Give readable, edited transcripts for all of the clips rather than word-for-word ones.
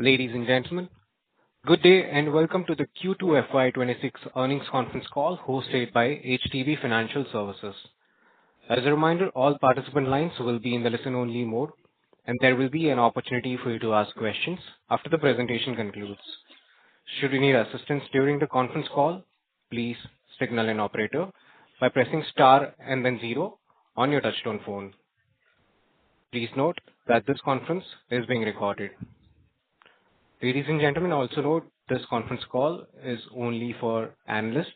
Ladies and gentlemen, good day and welcome to the Q2 FY26 earnings conference call hosted by HDB Financial Services. As a reminder, all participant lines will be in the listen-only mode, and there will be an opportunity for you to ask questions after the presentation concludes. Should you need assistance during the conference call, please signal an operator by pressing star and then zero on your touchtone phone. Please note that this conference is being recorded. Ladies and gentlemen, also note this conference call is only for analysts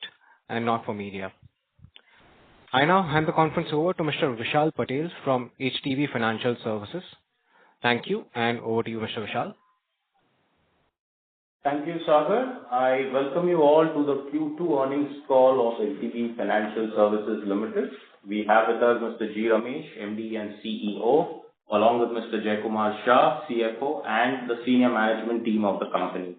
and not for media. I now hand the conference over to Mr. Vishal Patel from HDB Financial Services. Thank you, and over to you, Mr. Vishal. Thank you, Sagar. I welcome you all to the Q2 earnings call of HDB Financial Services Limited. We have with us Mr. G. Ramesh, MD and CEO, along with Mr. Jaikumar Shah, CFO, and the senior management team of the company.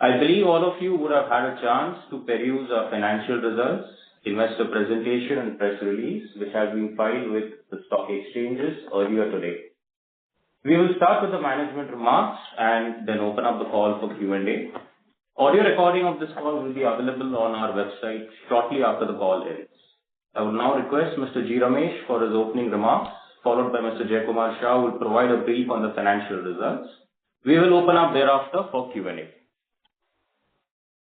I believe all of you would have had a chance to peruse our financial results, investor presentation, and press release, which has been filed with the stock exchanges earlier today. We will start with the management remarks and then open up the call for Q&A. Audio recording of this call will be available on our website shortly after the call ends. I will now request Mr. G. Ramesh for his opening remarks, followed by Mr. Jaikumar Shah, who will provide a brief on the financial results. We will open up thereafter for Q&A.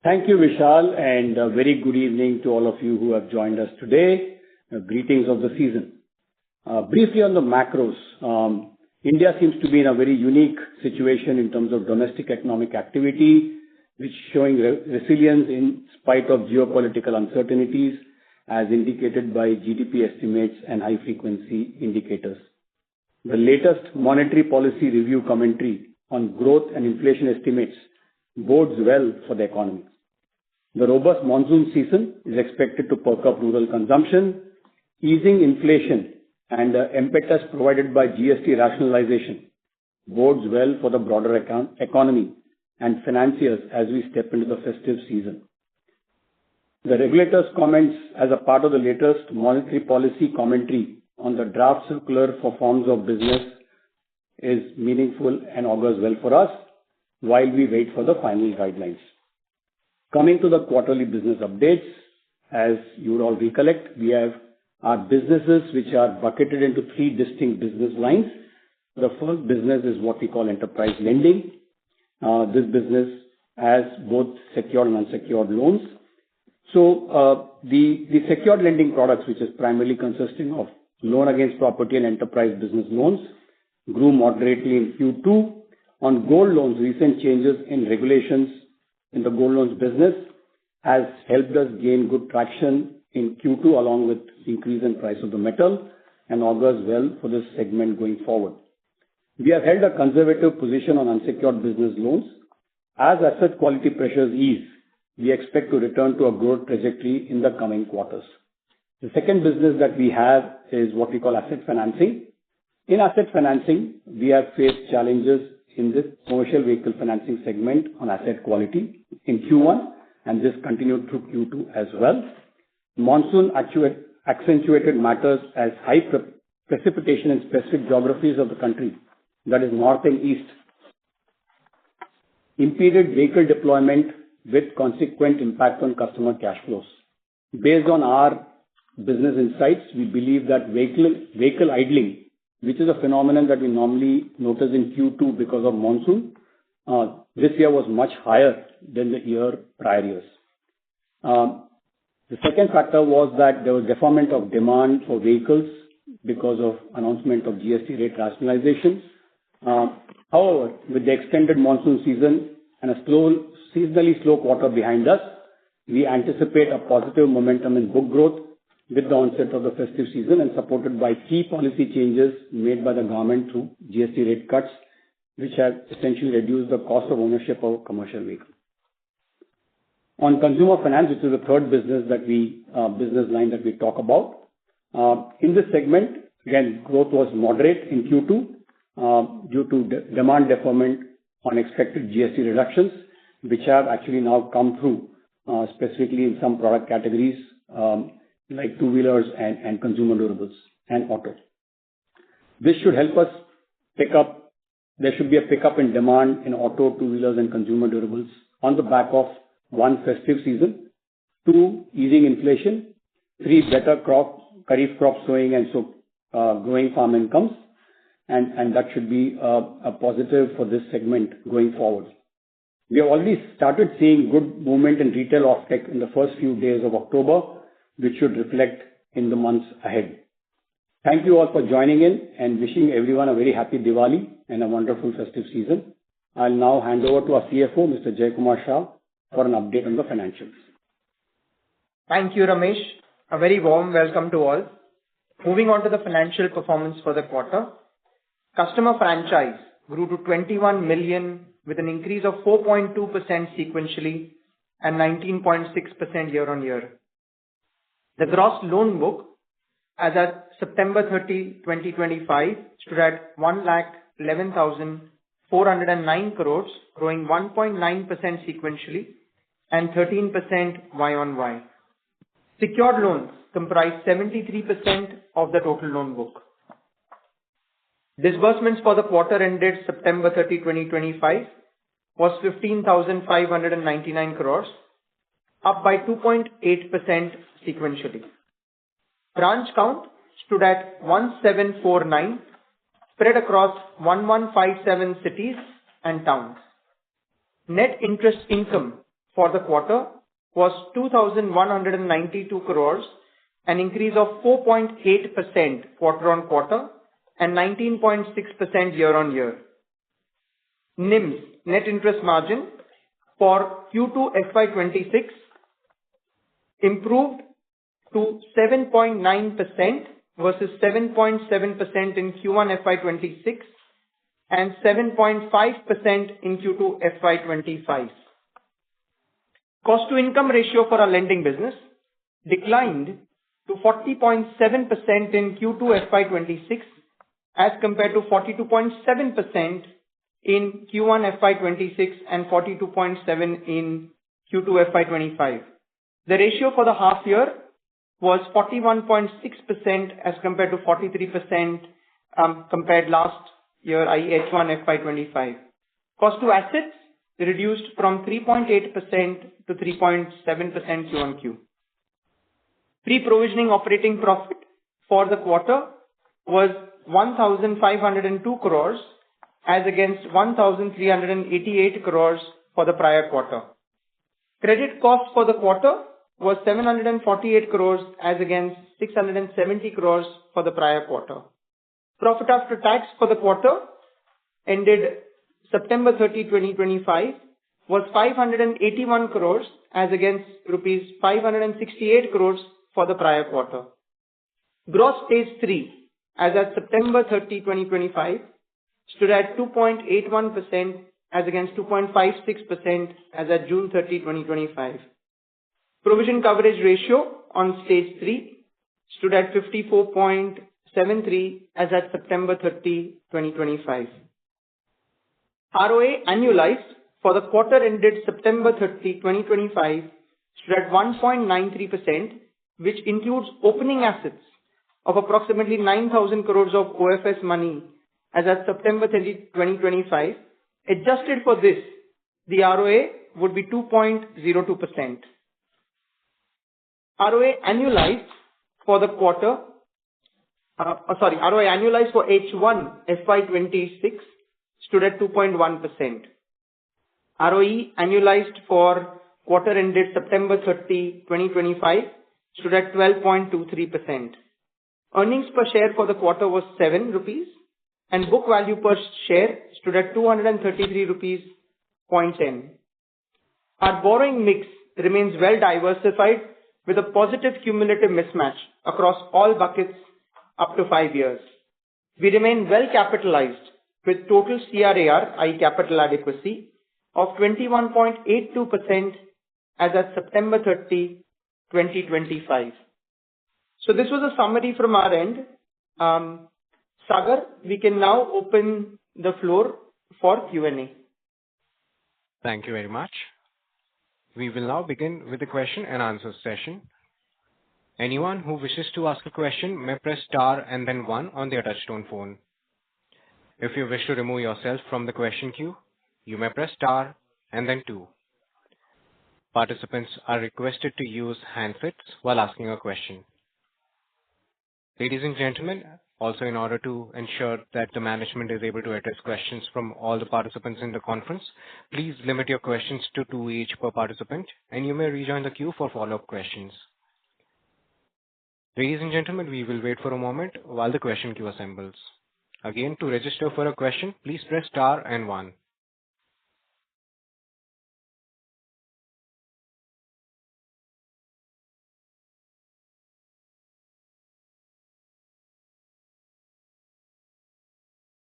Thank you, Vishal, and a very good evening to all of you who have joined us today. Greetings of the season. Briefly on the macros, India seems to be in a very unique situation in terms of domestic economic activity, which is showing resilience in spite of geopolitical uncertainties, as indicated by GDP estimates and high-frequency indicators. The latest monetary policy review commentary on growth and inflation estimates bodes well for the economy. The robust monsoon season is expected to perk up rural consumption, easing inflation, and the impetus provided by GST rationalization bodes well for the broader economy and financiers as we step into the festive season. The regulator's comments as a part of the latest monetary policy commentary on the draft circular for forms of business is meaningful and augurs well for us while we wait for the final guidelines. Coming to the quarterly business updates, as you would all recollect, we have our businesses which are bucketed into three distinct business lines. The first business is what we call enterprise lending. This business has both secured and unsecured loans. So the secured lending products, which is primarily consisting of loan against property and enterprise business loans, grew moderately in Q2. On gold loans, recent changes in regulations in the gold loans business has helped us gain good traction in Q2 along with increase in price of the metal and augurs well for this segment going forward. We have held a conservative position on unsecured business loans. As asset quality pressures ease, we expect to return to a growth trajectory in the coming quarters. The second business that we have is what we call asset financing. In asset financing, we have faced challenges in this commercial vehicle financing segment on asset quality in Q1, and this continued through Q2 as well. Monsoon accentuated matters as high precipitation in specific geographies of the country, that is north and east, impeded vehicle deployment with consequent impact on customer cash flows. Based on our business insights, we believe that vehicle idling, which is a phenomenon that we normally notice in Q2 because of monsoon, this year was much higher than the prior years. The second factor was that there was deferment of demand for vehicles because of announcement of GST rate rationalization. However, with the extended monsoon season and a seasonally slow quarter behind us, we anticipate a positive momentum in book growth with the onset of the festive season and supported by key policy changes made by the government through GST rate cuts, which have essentially reduced the cost of ownership of commercial vehicles. On consumer finance, which is the third business line that we talk about, in this segment, again, growth was moderate in Q2 due to demand deferment on expected GST reductions, which have actually now come through, specifically in some product categories like two-wheelers and consumer durables and auto. This should help us pick up there should be a pickup in demand in auto, two-wheelers, and consumer durables on the back of, one, festive season, two, easing inflation, three, better kharif crop sowing and so growing farm incomes, and that should be a positive for this segment going forward. We have already started seeing good movement in retail offtake in the first few days of October, which should reflect in the months ahead. Thank you all for joining in and wishing everyone a very happy Diwali and a wonderful festive season. I'll now hand over to our CFO, Mr. Jaikumar Shah, for an update on the financials. Thank you, Ramesh. A very warm welcome to all. Moving on to the financial performance for the quarter. Customer franchise grew to 21 million with an increase of 4.2% sequentially and 19.6% year-on-year. The gross loan book as at September 30, 2025 stood at 1,11,409 crores, growing 1.9% sequentially and 13% Y-on-Y. Secured loans comprise 73% of the total loan book. Disbursements for the quarter ended September 30, 2025 was 15,599 crores, up by 2.8% sequentially. Branch count stood at 1749, spread across 1157 cities and towns. Net interest income for the quarter was 2,192 crores, an increase of 4.8% quarter-on-quarter and 19.6% year-on-year. NIMS, net interest margin, for Q2 FY26 improved to 7.9% versus 7.7% in Q1 FY26 and 7.5% in Q2 FY25. Cost to income ratio for our lending business declined to 40.7% in Q2 FY26 as compared to 42.7% in Q1 FY26 and 42.7% in Q2 FY25. The ratio for the half year was 41.6% as compared to 43% compared last year, i.e. H1 FY25. Cost to assets reduced from 3.8% to 3.7% Q-on-Q. Pre-provisioning operating profit for the quarter was 1,502 crores as against 1,388 crores for the prior quarter. Credit cost for the quarter was 748 crores as against 670 crores for the prior quarter. Profit after tax for the quarter ended September 30, 2025 was 581 crores as against rupees 568 crores for the prior quarter. Gross stage 3 as at September 30, 2025 stood at 2.81% as against 2.56% as at June 30, 2025. Provision coverage ratio on stage 3 stood at 54.73 as at September 30, 2025. ROA annualized for the quarter ended September 30, 2025 stood at 1.93%, which includes opening assets of approximately 9,000 crores of OFS money as at September 30, 2025. Adjusted for this, the ROA would be 2.02%. ROA annualized for the quarter, ROA annualized for H1 FY26 stood at 2.1%. ROE annualized for quarter ended September 30, 2025 stood at 12.23%. Earnings per share for the quarter was 7 rupees and book value per share stood at 233 rupees 0.10. Our borrowing mix remains well diversified with a positive cumulative mismatch across all buckets up to 5 years. We remain well capitalized with total CRAR, i.e. capital adequacy, of 21.82% as at September 30, 2025. So this was a summary from our end. Sagar, we can now open the floor for Q&A. Thank you very much. We will now begin with the question and answer session. Anyone who wishes to ask a question may press star and then one on their touchtone phone. If you wish to remove yourself from the question queue, you may press star and then 2. Participants are requested to use handsets while asking a question. Ladies and gentlemen, also in order to ensure that the management is able to address questions from all the participants in the conference, please limit your questions to 2 each per participant, and you may rejoin the queue for follow-up questions. Ladies and gentlemen, we will wait for a moment while the question queue assembles. Again, to register for a question, please press star and 1.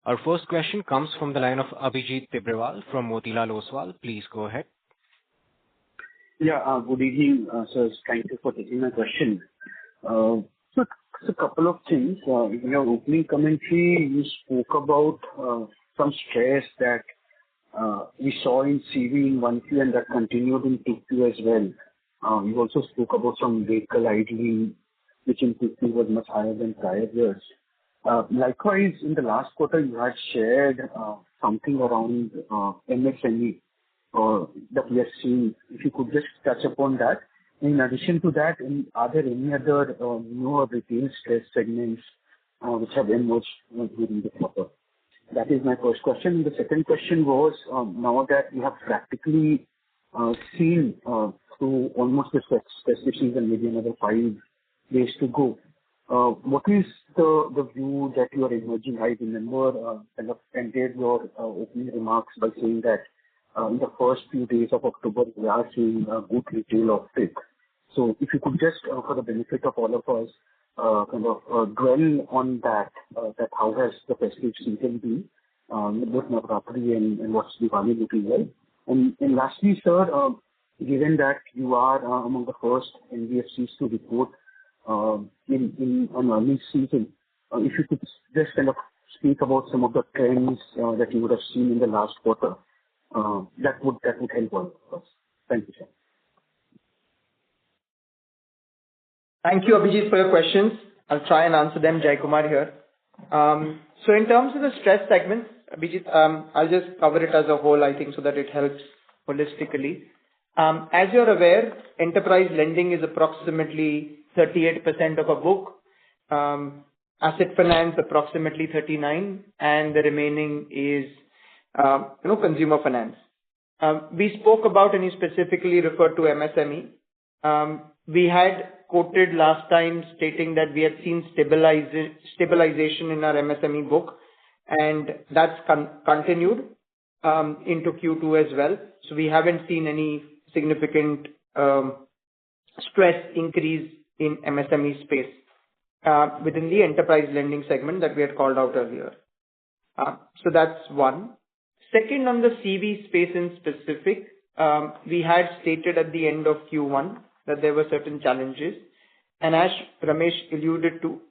Our first question comes from the line of Abhijit Tibrewal from Motilal Oswal. Please go ahead. Yeah, good evening, sir. Thank you for taking my question. So a couple of things. In your opening commentary, you spoke about some stress that we saw in CV in 1Q and that continued in 2Q as well. You also spoke about some vehicle idling, which in 2Q was much higher than prior years. Likewise, in the last quarter, you had shared something around MSME that we have seen. If you could just touch upon that. In addition to that, are there any other newer retail stress segments which have emerged during the quarter? That is my first question. The second question was, now that you have practically seen through almost the festive season, maybe another 5 days to go, what is the view that you are emerging? I remember kind of ended your opening remarks by saying that in the first few days of October, we are seeing good retail uptick. So if you could just, for the benefit of all of us, kind of dwell on that how has the festive season been, both Navratri and what's Diwali looking like? And lastly, sir, given that you are among the first NBFCs to report in an earnings season, if you could just kind of speak about some of the trends that you would have seen in the last quarter, that would help all of us. Thank you, sir. Thank you, Abhijit, for your questions. I'll try and answer them. Jaikumar here. So in terms of the stress segments, Abhijit, I'll just cover it as a whole, I think, so that it helps holistically. As you're aware, enterprise lending is approximately 38% of a book, asset finance approximately 39%, and the remaining is consumer finance. We spoke about, and you specifically referred to MSME. We had quoted last time stating that we had seen stabilization in our MSME book, and that's continued into Q2 as well. So we haven't seen any significant stress increase in MSME space within the enterprise lending segment that we had called out earlier. So that's one. Second, on the CV space in specific, we had stated at the end of Q1 that there were certain challenges. And as Ramesh alluded to,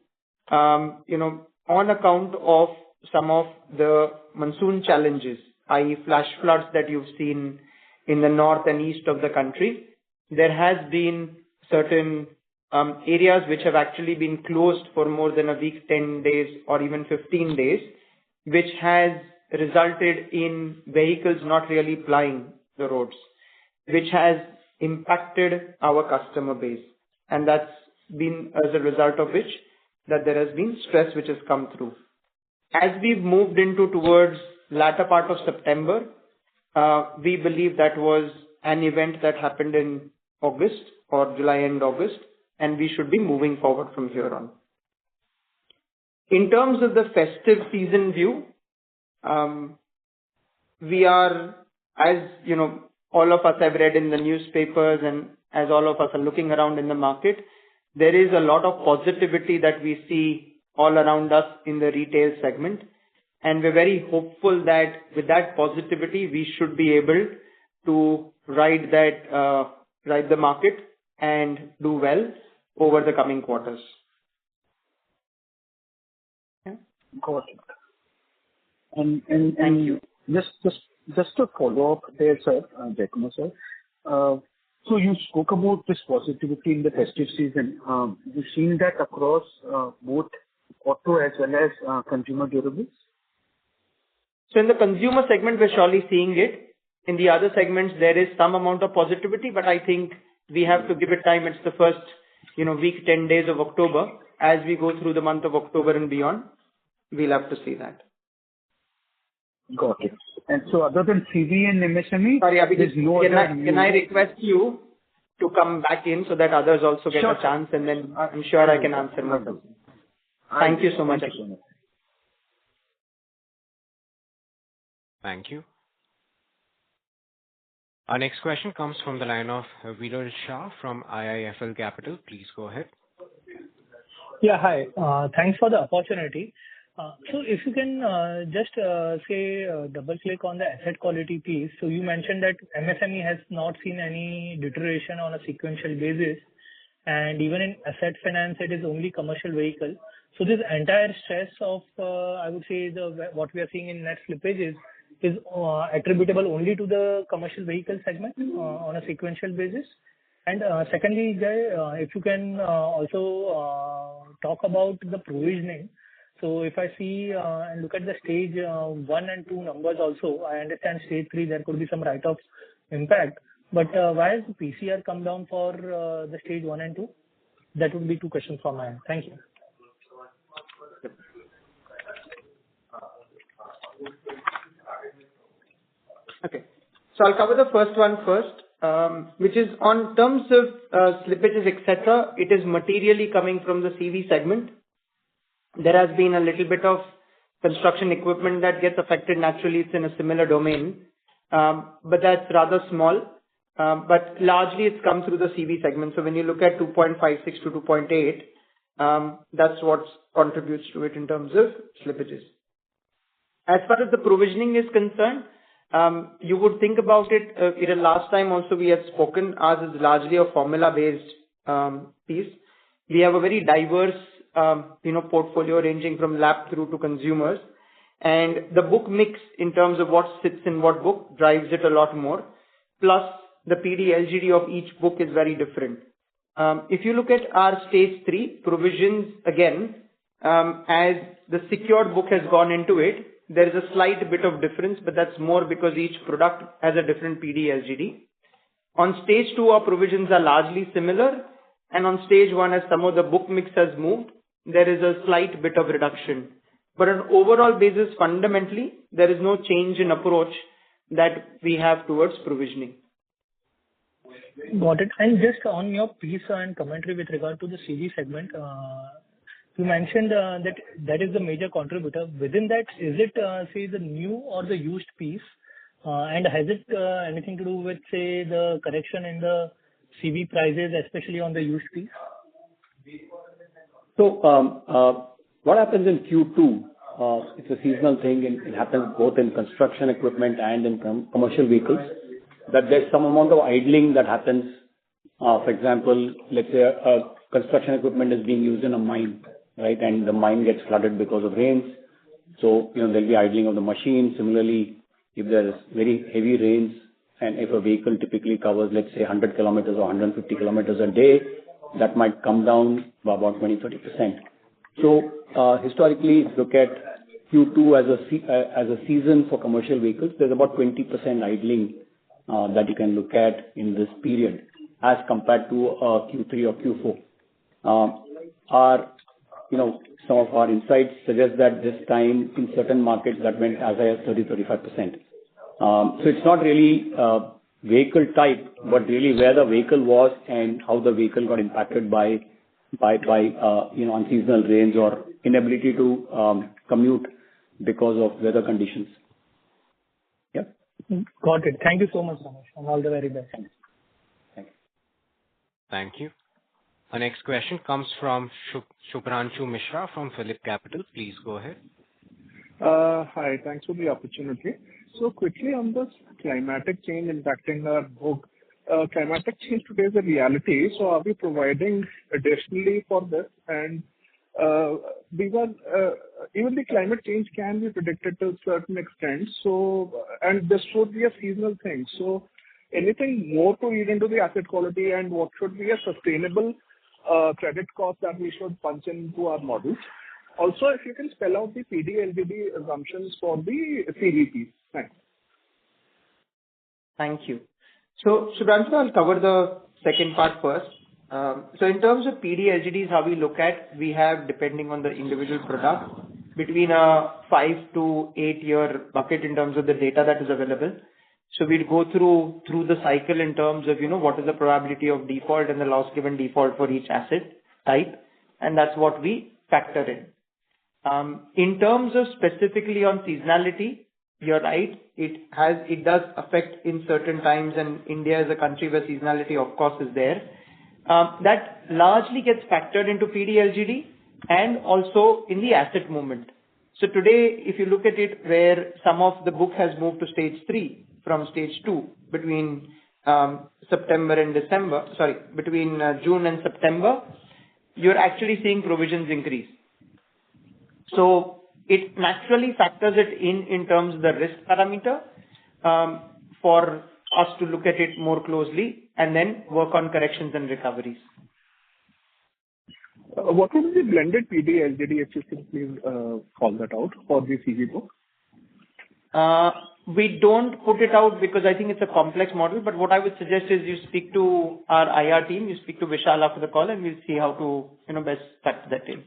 on account of some of the monsoon challenges, i.e. flash floods that you've seen in the north and east of the country, there has been certain areas which have actually been closed for more than a week, 10 days, or even 15 days, which has resulted in vehicles not really plying the roads, which has impacted our customer base. And that's been as a result of which that there has been stress which has come through. As we've moved towards latter part of September, we believe that was an event that happened in August or July and August, and we should be moving forward from here on. In terms of the festive season view, we are, as all of us have read in the newspapers and as all of us are looking around in the market, there is a lot of positivity that we see all around us in the retail segment. And we're very hopeful that with that positivity, we should be able to ride the market and do well over the coming quarters. Yeah. Got it. And thank you. Just to follow up there, sir, Jaikumar sir. So you spoke about this positivity in the festive season. You've seen that across both auto as well as consumer durables? So in the consumer segment, we're surely seeing it. In the other segments, there is some amount of positivity, but I think we have to give it time. It's the first, week, 10 days of October. As we go through the month of October and beyond, we'll have to see that. Got it. And so other than CV and MSME, Sorry, Abhijit, there's no other can I request you to come back in so that others also get a chance, and then I'm sure I can answer more. Thank you so much. Thank you. Our next question comes from the line of Viral Shah from IIFL Capital. Please go ahead. Yeah, hi. Thanks for the opportunity. So if you can just double click on the asset quality piece. So you mentioned that MSME has not seen any deterioration on a sequential basis, and even in asset finance, it is only commercial vehicle. So this entire stress of, I would say, what we are seeing in net slippages is attributable only to the commercial vehicle segment on a sequential basis. And secondly, Jai, if you can also talk about the provisioning. So if I see and look at the stage 1 and 2 numbers also, I understand stage 3 there could be some write-off impact. But why has the PCR come down for the stage 1 and 2? That would be 2 questions from my end. Thank you. Okay. So I'll cover the first one first, which is on terms of slippages, etc. It is materially coming from the CV segment. There has been a little bit of construction equipment that gets affected. Naturally, it's in a similar domain, but that's rather small. But largely, it's come through the CV segment. So when you look at 2.56 to 2.8, that's what contributes to it in terms of slippages. As far as the provisioning is concerned, you would think about it. Last time also we had spoken, ours is largely a formula-based piece. We have a very diverse, portfolio ranging from LAP through to consumers, and the book mix in terms of what sits in what book drives it a lot more. Plus, the PD LGD of each book is very different. If you look at our stage 3 provisions again, as the secured book has gone into it, there is a slight bit of difference, but that's more because each product has a different PD LGD. On stage 2, our provisions are largely similar, and on stage 1, as some of the book mix has moved, there is a slight bit of reduction. But on overall basis, fundamentally, there is no change in approach that we have towards provisioning. Got it. And just on your piece and commentary with regard to the CV segment, you mentioned that is the major contributor. Within that, is it, say, the new or the used piece? And has it anything to do with, say, the correction in the CV prices, especially on the used piece? So what happens in Q2, it's a seasonal thing, and it happens both in construction equipment and in commercial vehicles, that there's some amount of idling that happens. For example, let's say a construction equipment is being used in a mine, right, and the mine gets flooded because of rains. So, there'll be idling of the machine. Similarly, if there is very heavy rains and if a vehicle typically covers, let's say, 100 kilometers or 150 kilometers a day, that might come down by about 20-30%. So, historically, if you look at Q2 as a season for commercial vehicles, there's about 20% idling that you can look at in this period as compared to Q3 or Q4. Some of our insights suggest that this time in certain markets that went as high as 30-35%. So it's not really vehicle type, but really where the vehicle was and how the vehicle got impacted by unseasonal rains or inability to commute because of weather conditions. Yeah. Got it. Thank you so much, Ramesh, and all the very best. Thank you. Thank you. Our next question comes from Shubhranshu Mishra from Phillip Capital. Please go ahead. Hi, thanks for the opportunity. So quickly on this climatic change impacting our book, climatic change today is a reality. So are we providing additionally for this? And even the climate change can be predicted to a certain extent. So, and this should be a seasonal thing. So anything more to read into the asset quality and what should be a sustainable credit cost that we should punch into our models? Also, if you can spell out the PD/LGD assumptions for the CVPs. Thanks. Thank you. So, Shubhranshu, I'll cover the second part first. So in terms of PD/LGDs, how we look at, we have, depending on the individual product, between a 5 to 8 year bucket in terms of the data that is available. So we'd go through the cycle in terms of, what is the probability of default and the loss given default for each asset type, and that's what we factor in. In terms of specifically on seasonality, you're right, it does affect in certain times, and India is a country where seasonality, of course, is there. That largely gets factored into PD/LGD and also in the asset movement. So today, if you look at it, where some of the book has moved to stage 3 from stage 2 between between June and September, you're actually seeing provisions increase. So it naturally factors it in terms of the risk parameter for us to look at it more closely and then work on corrections and recoveries. What would be the blended PD/LGD, if you could please call that out for the CV book? We don't put it out because I think it's a complex model, but what I would suggest is you speak to our IR team, you speak to Vishal after the call, and we'll see how to best factor that in.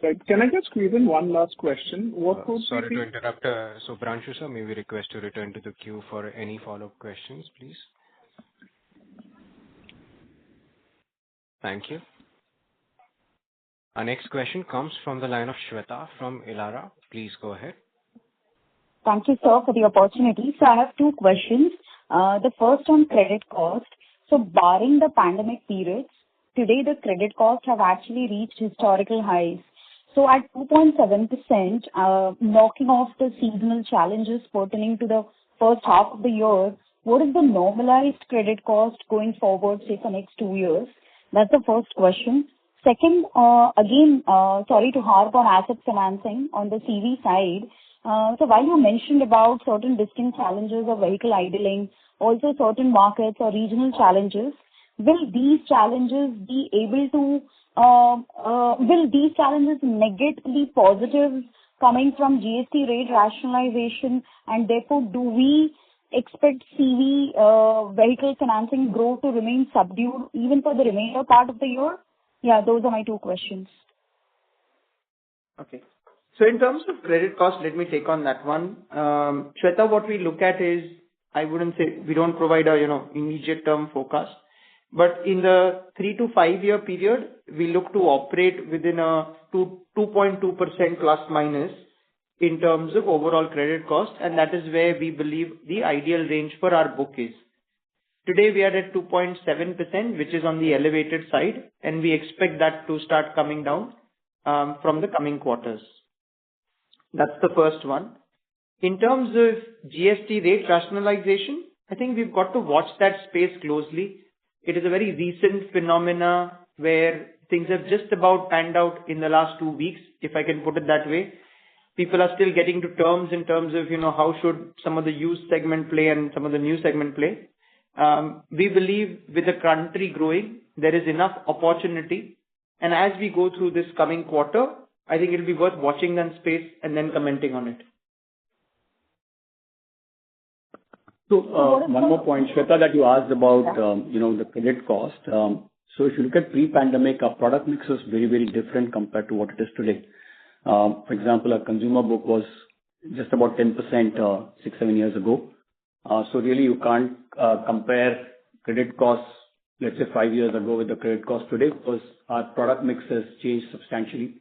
Right. Can I just squeeze in one last question? Sorry to interrupt. So, Branshu sir, may we request to return to the queue for any follow-up questions, please? Thank you. Our next question comes from the line of Shweta from Elara. Please go ahead. Thank you, sir, for the opportunity. So I have two questions. The first on credit cost. So barring the pandemic periods, today the credit costs have actually reached historical highs. So at 2.7%, knocking off the seasonal challenges pertaining to the first half of the year, what is the normalized credit cost going forward, say, for next 2 years? That's the first question. Second, again, sorry to harp on asset financing on the CV side. So while you mentioned about certain distinct challenges of vehicle idling, also certain markets or regional challenges, will these challenges be able to will these challenges negatively positive coming from GST rate rationalization, and therefore do we expect CV vehicle financing growth to remain subdued even for the remainder part of the year? Yeah, those are my two questions. Okay. So in terms of credit cost, let me take on that one. Shweta, what we look at is, I wouldn't say we don't provide a immediate term forecast, but in the 3 to 5 year period, we look to operate within a 2.2% plus minus in terms of overall credit cost, and that is where we believe the ideal range for our book is. Today we are at 2.7%, which is on the elevated side, and we expect that to start coming down from the coming quarters. That's the first one. In terms of GST rate rationalization, I think we've got to watch that space closely. It is a very recent phenomena where things have just about panned out in the last 2 weeks, if I can put it that way. People are still getting to terms in terms of, how should some of the used segment play and some of the new segment play. We believe with the country growing, there is enough opportunity. And as we go through this coming quarter, I think it'll be worth watching that space and then commenting on it. So one more point, Shweta, that you asked about, the credit cost. So if you look at pre-pandemic, our product mix was very, very different compared to what it is today. For example, our consumer book was just about 10% 6-7 years ago. So really you can't compare credit costs, let's say 5 years ago with the credit cost today, because our product mix has changed substantially.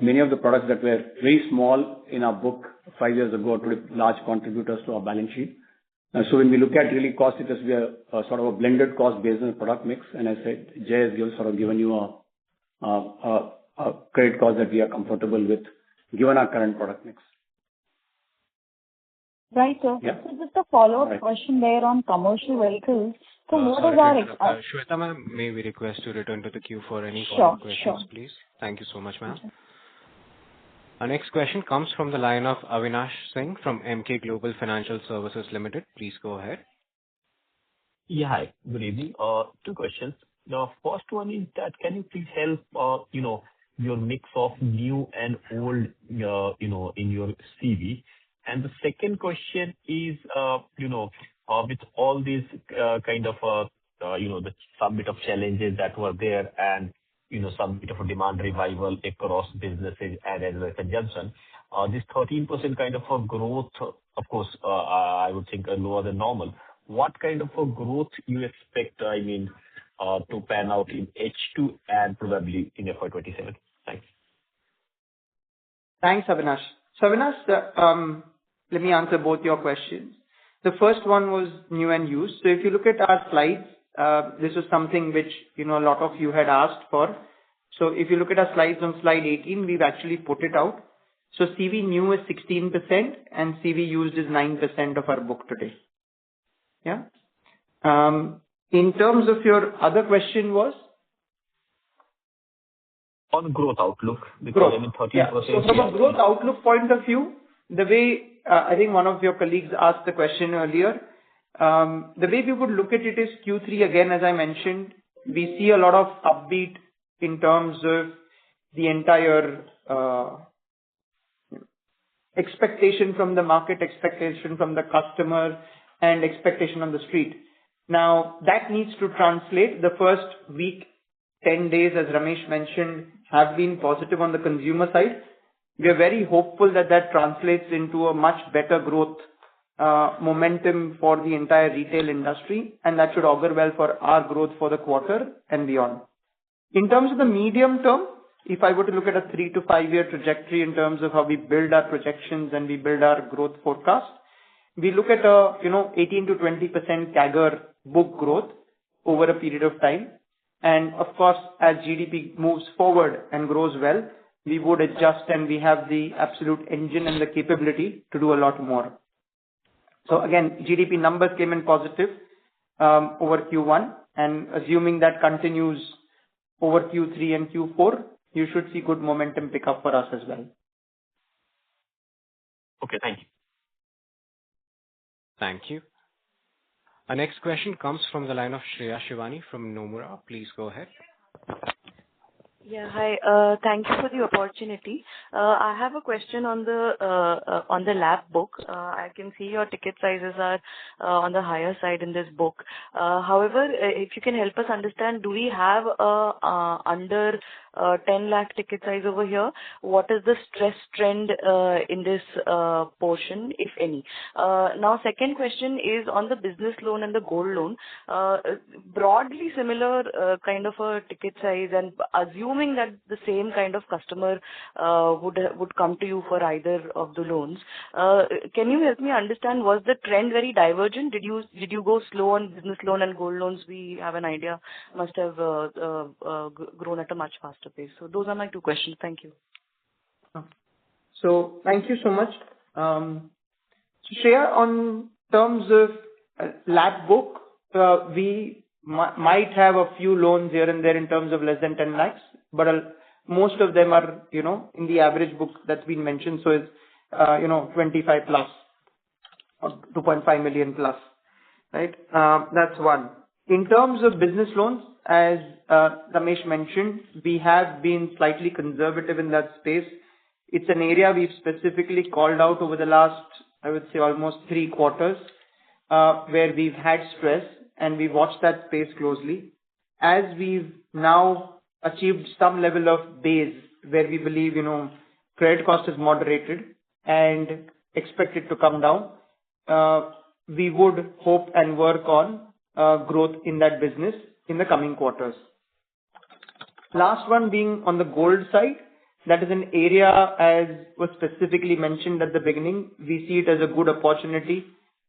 Many of the products that were very small in our book 5 years ago are today large contributors to our balance sheet. So when we look at really cost, it has to be a sort of a blended cost based on the product mix. And I said, Jay has given you a credit cost that we are comfortable with, given our current product mix. Right, sir. Yeah. So just a follow-up question there on commercial vehicles. So what is our... Shweta ma'am, may we request to return to the queue for any follow-up questions, please? Thank you so much, ma'am. Okay. Our next question comes from the line of Avinash Singh from Emkay Global Financial Services Limited. Please go ahead. Yeah, hi. Good evening. Two questions. The first one is that can you please help, your mix of new and old, in your CV? And the second question is, with all these kind of, some bit of challenges that were there and, some bit of a demand revival across businesses and as well as consumption, this 13% kind of a growth, of course, I would think lower than normal. What kind of a growth you expect, to pan out in H2 and probably in FY 27? Thanks. Thanks, Avinash. So Avinash, let me answer both your questions. The first one was new and used. So if you look at our slides, this is something which, a lot of you had asked for. So if you look at our slides on slide 18, we've actually put it out. So CV new is 16% and CV used is 9% of our book today. Yeah. In terms of your other question was? On growth outlook, because Growth. 13%. Yeah. So from a growth outlook point of view, the way I think one of your colleagues asked the question earlier, the way we would look at it is Q3 again, as I mentioned, we see a lot of upbeat in terms of the entire expectation from the market, expectation from the customer, and expectation on the street. Now, that needs to translate. The first week, 10 days, as Ramesh mentioned, have been positive on the consumer side. We are very hopeful that that translates into a much better growth momentum for the entire retail industry, and that should augur well for our growth for the quarter and beyond. In terms of the medium term, if I were to look at a 3 to 5 year trajectory in terms of how we build our projections and we build our growth forecast, we look at a 18 to 20% CAGR book growth over a period of time. And of course, as GDP moves forward and grows well, we would adjust, and we have the absolute engine and the capability to do a lot more. So again, GDP numbers came in positive over Q1, and assuming that continues over Q3 and Q4, you should see good momentum pick up for us as well. Okay, thank you. Thank you. Our next question comes from the line of Shreya Shivani from Nomura. Please go ahead. Yeah, hi. Thank you for the opportunity. I have a question on the LAP book. I can see your ticket sizes are on the higher side in this book. However, if you can help us understand, do we have under 10 lakh ticket size over here? What is the stress trend in this portion, if any? Now, second question is on the business loan and the gold loan. Broadly similar kind of a ticket size, and assuming that the same kind of customer would come to you for either of the loans. Can you help me understand, was the trend very divergent? Did you go slow on business loan and gold loans? We have an idea must have grown at a much faster pace. So those are my two questions. Thank you. So thank you so much. So Shreya, on terms of LAP book, we might have a few loans here and there in terms of less than 10 lakhs, but most of them are, in the average book that's been mentioned. So it's, 25 plus or 2.5 million plus, right? That's one. In terms of business loans, as Ramesh mentioned, we have been slightly conservative in that space. It's an area we've specifically called out over the last, I would say, almost 3 quarters, where we've had stress, and we watched that space closely. As we've now achieved some level of base where we believe, credit cost is moderated and expected to come down, we would hope and work on growth in that business in the coming quarters. Last one being on the gold side, that is an area, as was specifically mentioned at the beginning, we see it as a good opportunity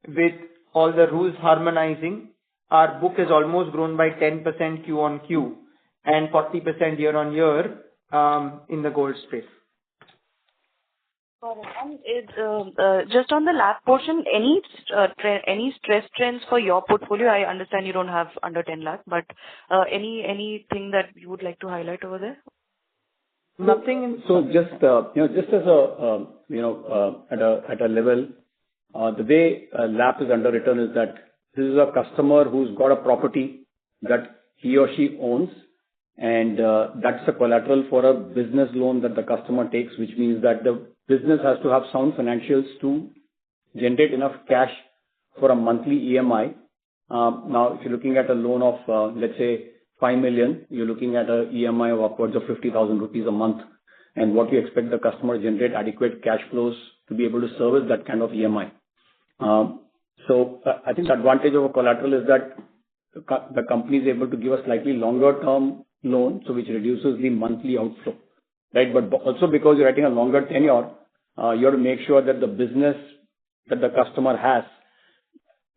with all the rules harmonizing. Our book has almost grown by 10% Q on Q and 40% year on year in the gold space. Got it. And just on the LAP portion, any stress trends for your portfolio? I understand you don't have under 10 lakh, but anything that you would like to highlight over there? Nothing. So just as a at a level, the way LAP is underwritten is that this is a customer who's got a property that he or she owns, and that's the collateral for a business loan that the customer takes, which means that the business has to have sound financials to generate enough cash for a monthly EMI. Now, if you're looking at a loan of, let's say, 5 million, you're looking at a EMI of upwards of 50,000 rupees a month. And what you expect the customer to generate adequate cash flows to be able to service that kind of EMI. So I think the advantage of a collateral is that the company is able to give a slightly longer term loan, so which reduces the monthly outflow, right? But also because you're writing a longer tenure, you have to make sure that the business that the customer has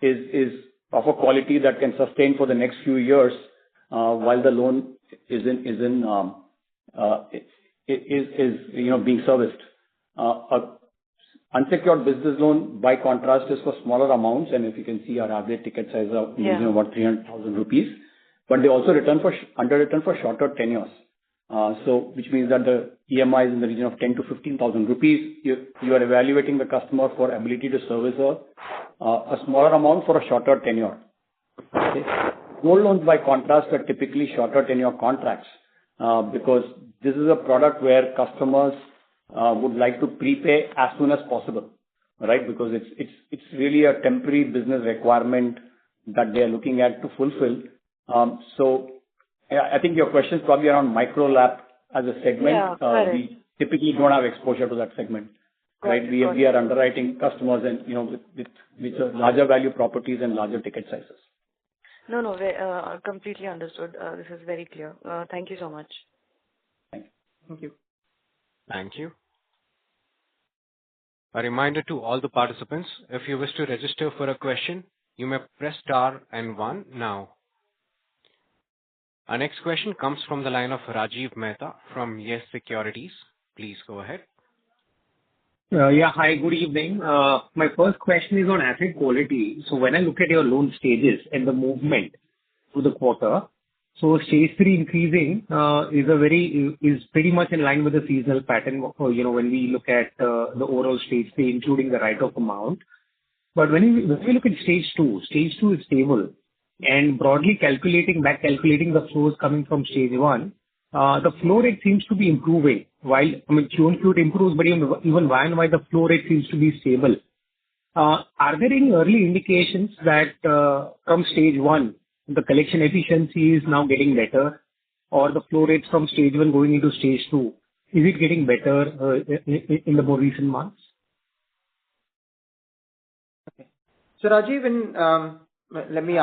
is of a quality that can sustain for the next few years, while the loan is being serviced. Unsecured business loan, by contrast, is for smaller amounts, and if you can see our average ticket size of about 300,000 rupees, but they also underwritten for shorter tenures. So which means that the EMI is in the region of 10 to 15,000 rupees. You are evaluating the customer for ability to service a smaller amount for a shorter tenure. Okay. Gold loans, by contrast, are typically shorter tenure contracts, because this is a product where customers would like to prepay as soon as possible, right? Because it's really a temporary business requirement that they are looking at to fulfill. So I think your question is probably around micro LAP as a segment. We typically don't have exposure to that segment, right? We are underwriting customers and with larger value properties and larger ticket sizes. No, completely understood. This is very clear. Thank you so much. Thank you. Thank you. Thank you. A reminder to all the participants, if you wish to register for a question, you may press star and 1 now. Our next question comes from the line of Rajiv Mehta from Yes Securities. Please go ahead. Hi, good evening. My first question is on asset quality. So when I look at your loan stages and the movement through the quarter, so stage 3 increasing is pretty much in line with the seasonal pattern, when we look at the overall stage 3, including the write-off amount. But when we look at stage 2 is stable. And broadly calculating the flows coming from stage 1, the flow rate seems to be improving. While, Q it improves, but even Y and Y, the flow rate seems to be stable. Are there any early indications that from stage 1, the collection efficiency is now getting better, or the flow rates from stage 1 going into stage 2, is it getting better in the more recent months? Okay. So Rajiv, let me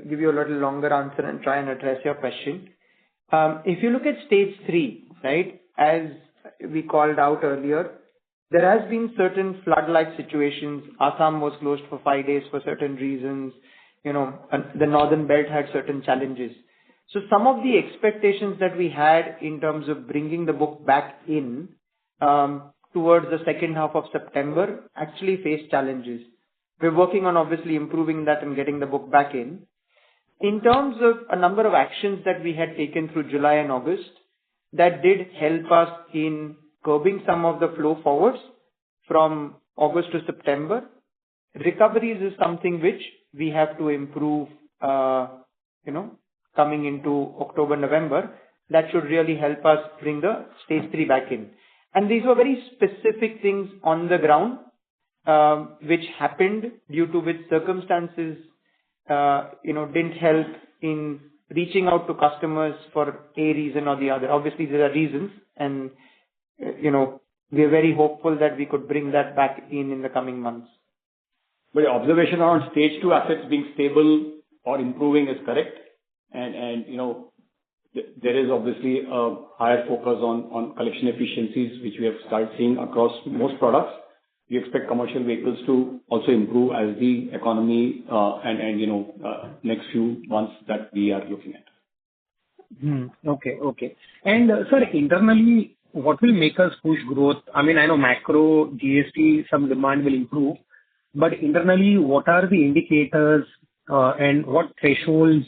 give you a little longer answer and try and address your question. If you look at stage 3, right, as we called out earlier, there has been certain flood-like situations. Assam was closed for 5 days for certain reasons. And the northern belt had certain challenges. So some of the expectations that we had in terms of bringing the book back in towards the second half of September actually faced challenges. We're working on obviously improving that and getting the book back in. In terms of a number of actions that we had taken through July and August, that did help us in curbing some of the flow forwards from August to September. Recoveries is something which we have to improve, coming into October, November. That should really help us bring the stage 3 back in. And these were very specific things on the ground, which happened due to which circumstances, didn't help in reaching out to customers for a reason or the other. Obviously, there are reasons, and, we are very hopeful that we could bring that back in the coming months. But your observation around stage 2 assets being stable or improving is correct. And there is obviously a higher focus on collection efficiencies, which we have started seeing across most products. We expect commercial vehicles to also improve as the economy next few months that we are looking at. Okay. And sir, internally, what will make us push growth? I know macro, GST, some demand will improve, but internally, what are the indicators and what thresholds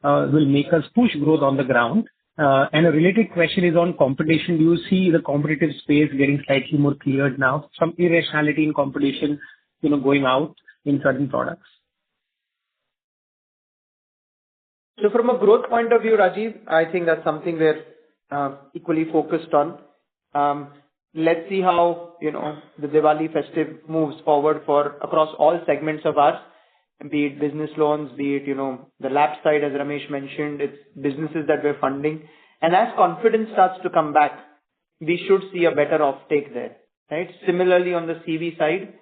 will make us push growth on the ground? And a related question is on competition. Do you see the competitive space getting slightly more cleared now? Some irrationality in competition, going out in certain products? So from a growth point of view, Rajiv, I think that's something we're equally focused on. Let's see how, the Diwali festive moves forward for across all segments of ours, be it business loans, be it, the LAP side, as Ramesh mentioned, it's businesses that we're funding. And as confidence starts to come back, we should see a better offtake there, right? Similarly, on the CV side,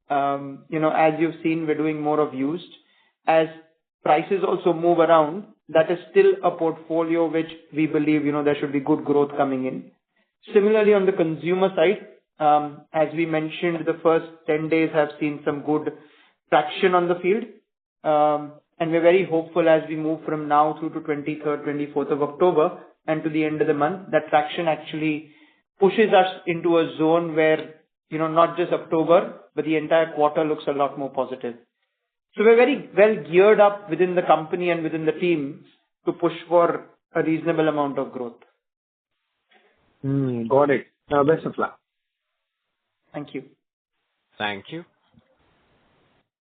as you've seen, we're doing more of used. As prices also move around, that is still a portfolio which we believe, there should be good growth coming in. Similarly, on the consumer side, as we mentioned, the first 10 days have seen some good traction on the field. And we're very hopeful as we move from now through to 23rd, 24th of October and to the end of the month, that traction actually pushes us into a zone where, not just October, but the entire quarter looks a lot more positive. So we're very well geared up within the company and within the team to push for a reasonable amount of growth. Got it. Best of luck. Thank you. Thank you.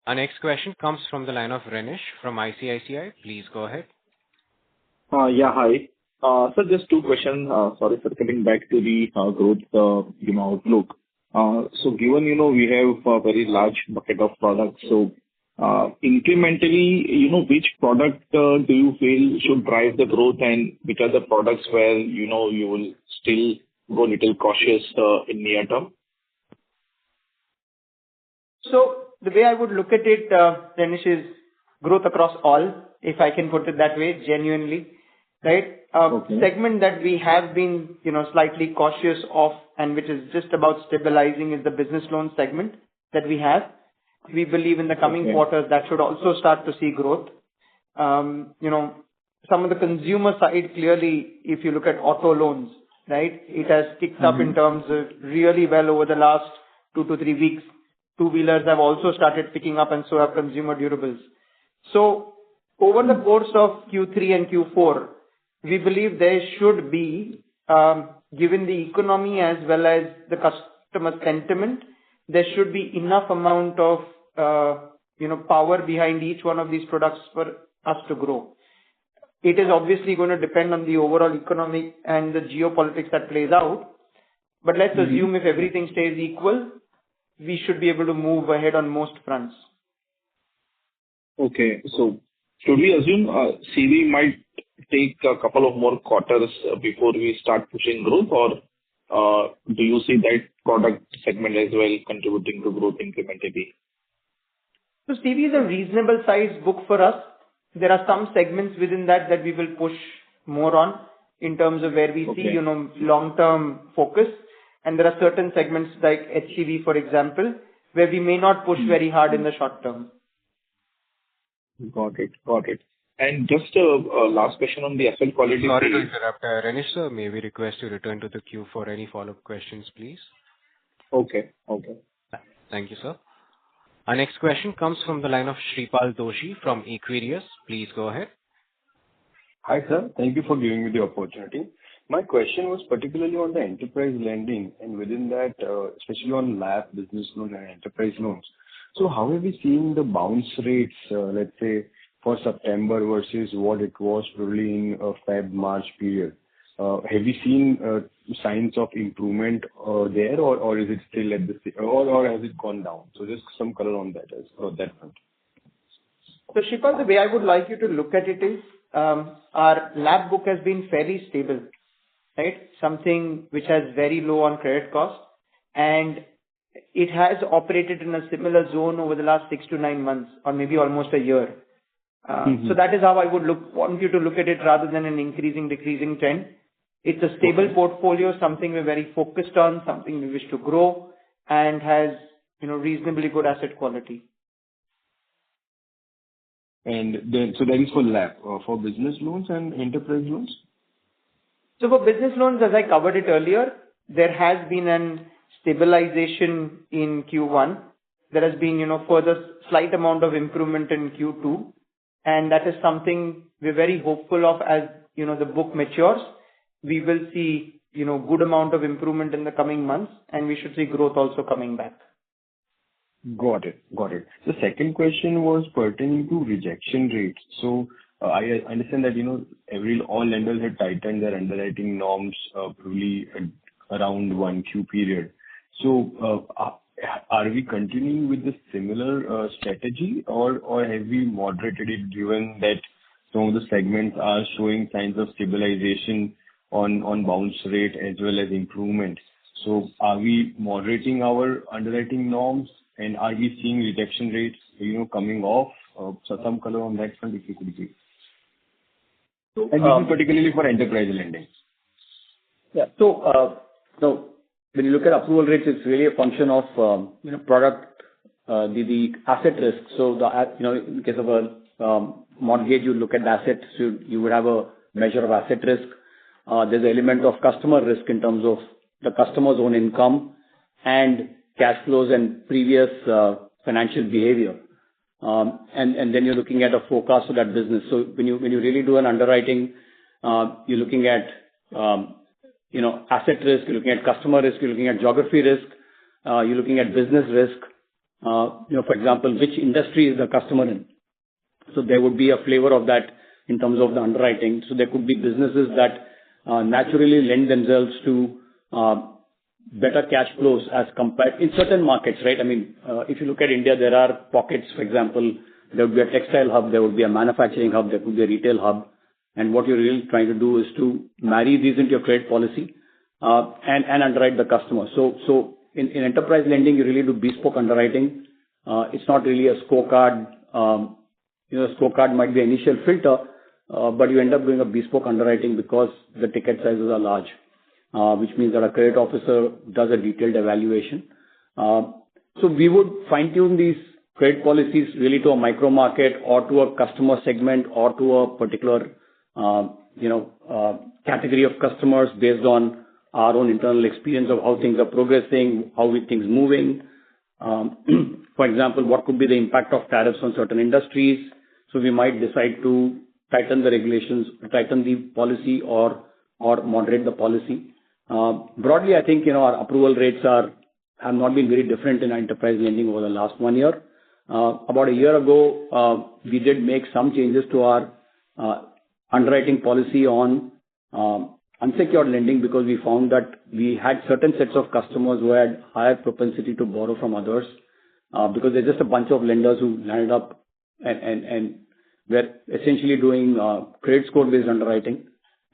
Our next question comes from the line of Renish from ICICI. Please go ahead. Yeah, hi. So just two questions. Sorry for coming back to the growth, outlook. So given, we have a very large bucket of products, so incrementally, which product do you feel should drive the growth, and which are the products where, you will still go a little cautious in near term? So the way I would look at it, Danish, is growth across all, if I can put it that way, genuinely, right? Okay. Segment that we have been, slightly cautious of and which is just about stabilizing is the business loan segment that we have. We believe in the coming quarters that should also start to see growth. Some of the consumer side, clearly, if you look at auto loans, right, it has kicked up in terms of really well over the last 2 to 3 weeks. Two-wheelers have also started picking up and so have consumer durables. So over the course of Q3 and Q4, we believe there should be, given the economy as well as the customer sentiment, there should be enough amount of, power behind each one of these products for us to grow. It is obviously going to depend on the overall economic and the geopolitics that plays out. But let's assume if everything stays equal, we should be able to move ahead on most fronts. Okay. So should we assume CV might take a couple of more quarters before we start pushing growth, or do you see that product segment as well contributing to growth incrementally? So CV is a reasonable size book for us. There are some segments within that we will push more on in terms of where we see, long-term focus. And there are certain segments like HDB, for example, where we may not push very hard in the short term. Got it. And just a last question on the asset quality. Sorry to interrupt. Renish sir, may we request you return to the queue for any follow-up questions, please? Okay. Thank you, sir. Our next question comes from the line of Shripal Doshi from Equirius. Please go ahead. Hi, sir. Thank you for giving me the opportunity. My question was particularly on the enterprise lending, and within that, especially on LAP, business loans and enterprise loans. So how have we seen the bounce rates, let's say, for September versus what it was probably in Feb-March period? Have you seen signs of improvement there, or is it still at the same, or has it gone down? So just some color on that that front. So Shripal, the way I would like you to look at it is, our LAP book has been fairly stable, right? Something which has very low on credit cost, and it has operated in a similar zone over the last 6 to 9 months, or maybe almost a year. So that is how I would want you to look at it rather than an increasing, decreasing trend. It's a stable portfolio, something we're very focused on, something we wish to grow, and has, reasonably good asset quality. And then, so that is for LAP, for business loans and enterprise loans? So for business loans, as I covered it earlier, there has been an stabilization in Q1. There has been, further slight amount of improvement in Q2. And that is something we're very hopeful of as, the book matures. We will see, good amount of improvement in the coming months, and we should see growth also coming back. Got it. The second question was pertaining to rejection rates. So, I understand that, all lenders have tightened their underwriting norms, probably around 1Q period. So, are we continuing with the similar strategy, or have we moderated it, given that some of the segments are showing signs of stabilization on bounce rate as well as improvement? So are we moderating our underwriting norms, and are we seeing rejection rates, coming off? So some color on that front, if you could give. And this is particularly for enterprise lending. Yeah. So when you look at approval rates, it's really a function of, product, the asset risk. So in case of a mortgage, you look at the assets, you would have a measure of asset risk. There's an element of customer risk in terms of the customer's own income and cash flows and previous financial behavior. And then you're looking at a forecast for that business. So when you really do an underwriting, you're looking at asset risk, you're looking at customer risk, you're looking at geography risk, you're looking at business risk. For example, which industry is the customer in? So there would be a flavor of that in terms of the underwriting. So there could be businesses that naturally lend themselves to better cash flows as compared in certain markets, right? I mean, if you look at India, there are pockets. For example, there would be a textile hub, there would be a manufacturing hub, there could be a retail hub. And what you're really trying to do is to marry these into your credit policy and underwrite the customer. So in enterprise lending, you really do bespoke underwriting. It's not really a scorecard. Scorecard might be an initial filter, but you end up doing a bespoke underwriting because the ticket sizes are large, which means that a credit officer does a detailed evaluation. So we would fine-tune these credit policies really to a micro market or to a customer segment or to a particular category of customers based on our own internal experience of how things are progressing, how things moving. For example, what could be the impact of tariffs on certain industries? So we might decide to tighten the regulations, tighten the policy, or moderate the policy. Broadly, I think our approval rates have not been very different in enterprise lending over the last 1 year. About a year ago, we did make some changes to our underwriting policy on unsecured lending because we found that we had certain sets of customers who had higher propensity to borrow from others because there's just a bunch of lenders who landed up and were essentially doing credit score-based underwriting,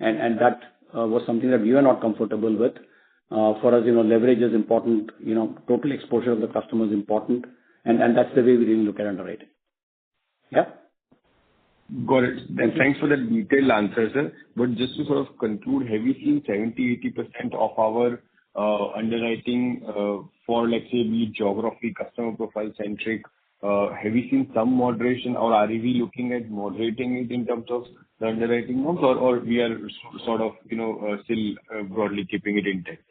and that was something that we were not comfortable with. For us, leverage is important, total exposure of the customer is important, and that's the way we really look at underwriting. Yeah? Got it. And thanks for that detailed answer, sir. But just to sort of conclude, have you seen 70-80% of our underwriting for, let's say, be geography, customer profile centric? Have you seen some moderation, or are we looking at moderating it in terms of the underwriting norms, or we are sort of, still broadly keeping it intact?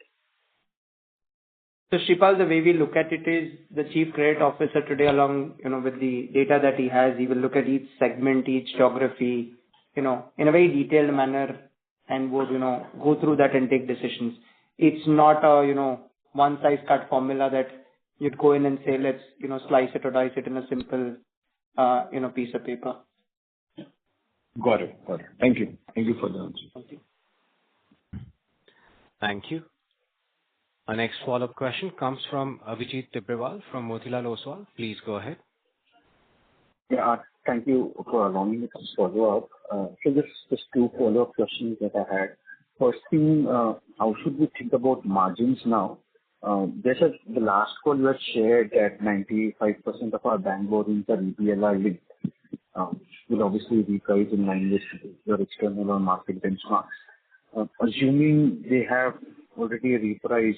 So Shripal, the way we look at it is the chief credit officer today, along with the data that he has, he will look at each segment, each geography, in a very detailed manner, and would go through that and take decisions. It's not a one size cut formula that you'd go in and say let's slice it or dice it in a simple piece of paper. Got it. Thank you for the answer. Thank you. Thank you. Our next follow-up question comes from Abhijit Tibrewal from Motilal Oswal. Please go ahead. Yeah, thank you for allowing me to follow up. So just two follow-up questions that I had. First thing, how should we think about margins now? Just as the last call you had shared that 95% of our bank borrowings are EBLR linked. Will obviously reprice in line with your external or market benchmarks. Assuming they have already repriced,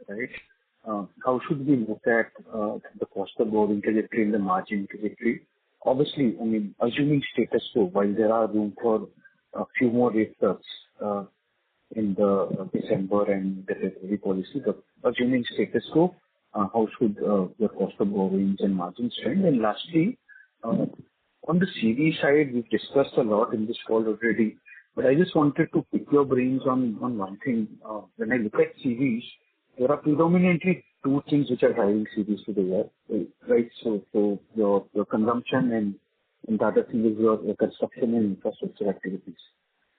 right? How should we look at the cost of borrowing trajectory and the margin trajectory? Obviously, I mean, assuming status quo, while there are room for a few more rate cuts in the December and the February policy, but assuming status quo, how should your cost of borrowings and margins trend? And lastly, on the CV side, we've discussed a lot in this call already, but I just wanted to pick your brains on one thing. When I look at CVs, there are predominantly two things which are driving CVs to the year, right? So your consumption and and the other thing is your construction and infrastructure activities.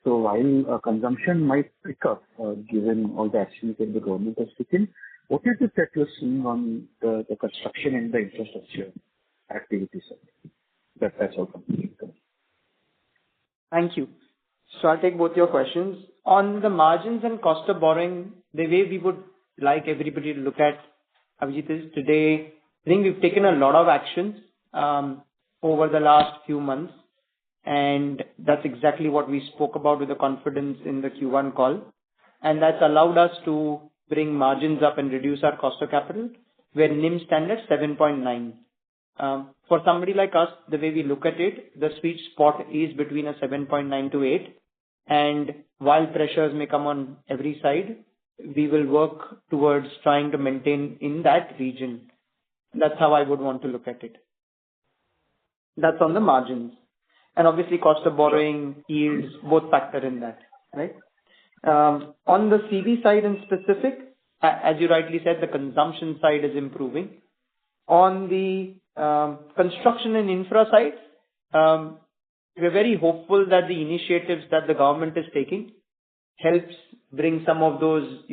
So while consumption might pick up, given all the actions that the government has taken, what is it that you're seeing on the construction and the infrastructure activities? That's all from me. Thank you. So I'll take both your questions. On the margins and cost of borrowing, the way we would like everybody to look at, Abhijit, is today, I think we've taken a lot of actions over the last few months, and that's exactly what we spoke about with the confidence in the Q1 call. And that's allowed us to bring margins up and reduce our cost of capital, where NIM stand at 7.9. For somebody like us, the way we look at it, the sweet spot is between a 7.9 to 8. And while pressures may come on every side, we will work towards trying to maintain in that region. That's how I would want to look at it. That's on the margins. And obviously cost of borrowing, yields, both factor in that, right? On the CV side in specific, as you rightly said, the consumption side is improving. On the construction and infra side, we're very hopeful that the initiatives that the government is taking helps bring some of those,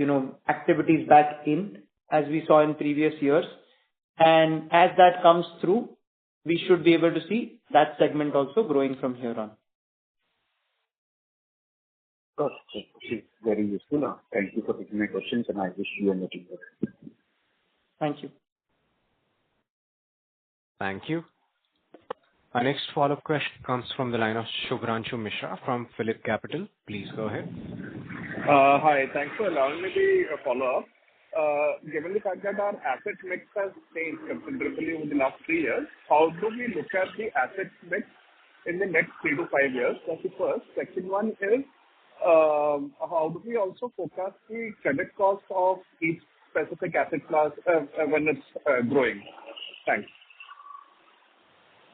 activities back in, as we saw in previous years. And as that comes through, we should be able to see that segment also growing from here on. Okay. Very useful. Thank you for taking my questions, and I wish you and the team well. Thank you. Thank you. Our next follow-up question comes from the line of Shubhranshu Mishra from Phillip Capital. Please go ahead. Hi. Thanks for allowing me the follow-up. Given the fact that our asset mix has changed considerably over the last 3 years, how do we look at the asset mix in the next 3 to 5 years? That's the first. Second one is, how do we also forecast the credit cost of each specific asset class when it's growing? Thanks.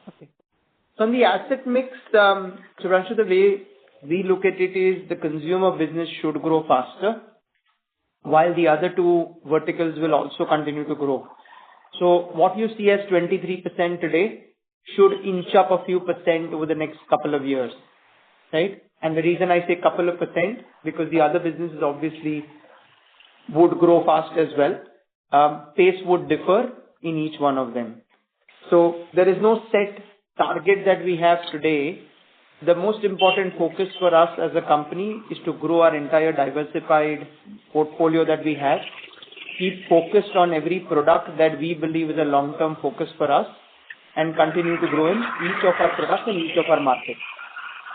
Okay. So on the asset mix, Shubhranshu, the way we look at it is the consumer business should grow faster, while the other two verticals will also continue to grow. So what you see as 23% today should inch up a few percent over the next couple of years, right? And the reason I say couple of percent, because the other businesses obviously would grow fast as well. Pace would differ in each one of them. So there is no set target that we have today. The most important focus for us as a company is to grow our entire diversified portfolio that we have, keep focused on every product that we believe is a long-term focus for us, and continue to grow in each of our products and each of our markets.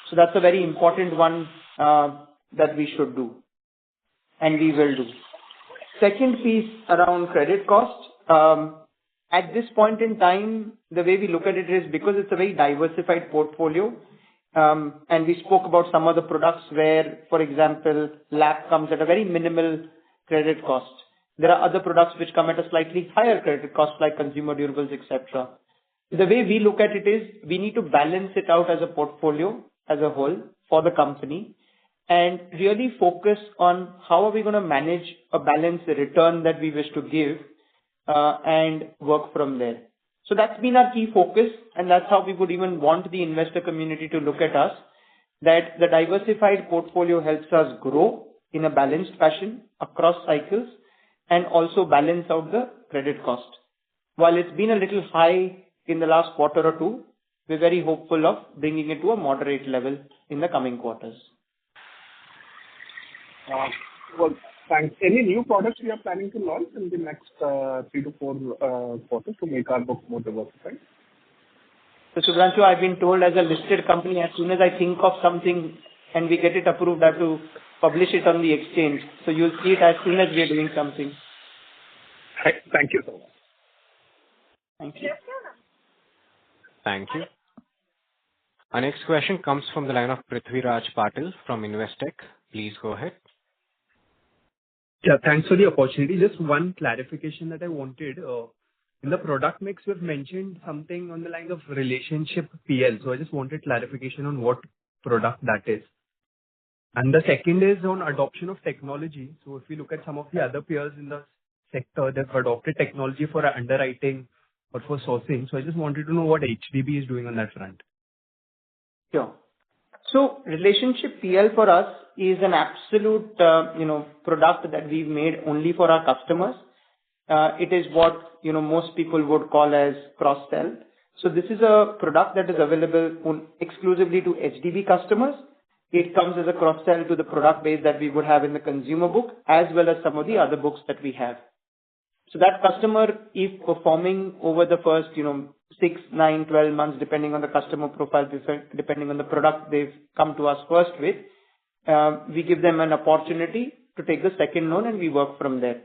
So that's a very important one that we should do, and we will do. Second piece around credit cost. At this point in time, the way we look at it is because it's a very diversified portfolio, and we spoke about some of the products where, for example, LAP comes at a very minimal credit cost. There are other products which come at a slightly higher credit cost, like consumer durables, etc. The way we look at it is we need to balance it out as a portfolio, as a whole, for the company, and really focus on how are we going to manage a balanced return that we wish to give, and work from there. So that's been our key focus, and that's how we would even want the investor community to look at us, that the diversified portfolio helps us grow in a balanced fashion across cycles and also balance out the credit cost. While it's been a little high in the last quarter or two, we're very hopeful of bringing it to a moderate level in the coming quarters. Well, thanks. Any new products we are planning to launch in the next 3 to 4 quarters to make our book more diversified? So Shubhranshu, I've been told as a listed company, as soon as I think of something and we get it approved, I have to publish it on the exchange. So you'll see it as soon as we are doing something. Thank you so much. Thank you. Thank you. Our next question comes from the line of Prithviraj Patil from Investec. Please go ahead. Yeah, thanks for the opportunity. Just one clarification that I wanted. In the product mix, we've mentioned something on the lines of relationship PL. So I just wanted clarification on what product that is. And the second is on adoption of technology. So if we look at some of the other peers in the sector, they've adopted technology for underwriting or for sourcing. So I just wanted to know what HDB is doing on that front. Sure. So relationship PL for us is an absolute, product that we've made only for our customers. It is what, most people would call as cross-sell. So this is a product that is available exclusively to HDB customers. It comes as a cross-sell to the product base that we would have in the consumer book, as well as some of the other books that we have. So that customer is performing over the first, 6, 9, 12 months, depending on the customer profile, depending on the product they've come to us first with. We give them an opportunity to take the second loan, and we work from there.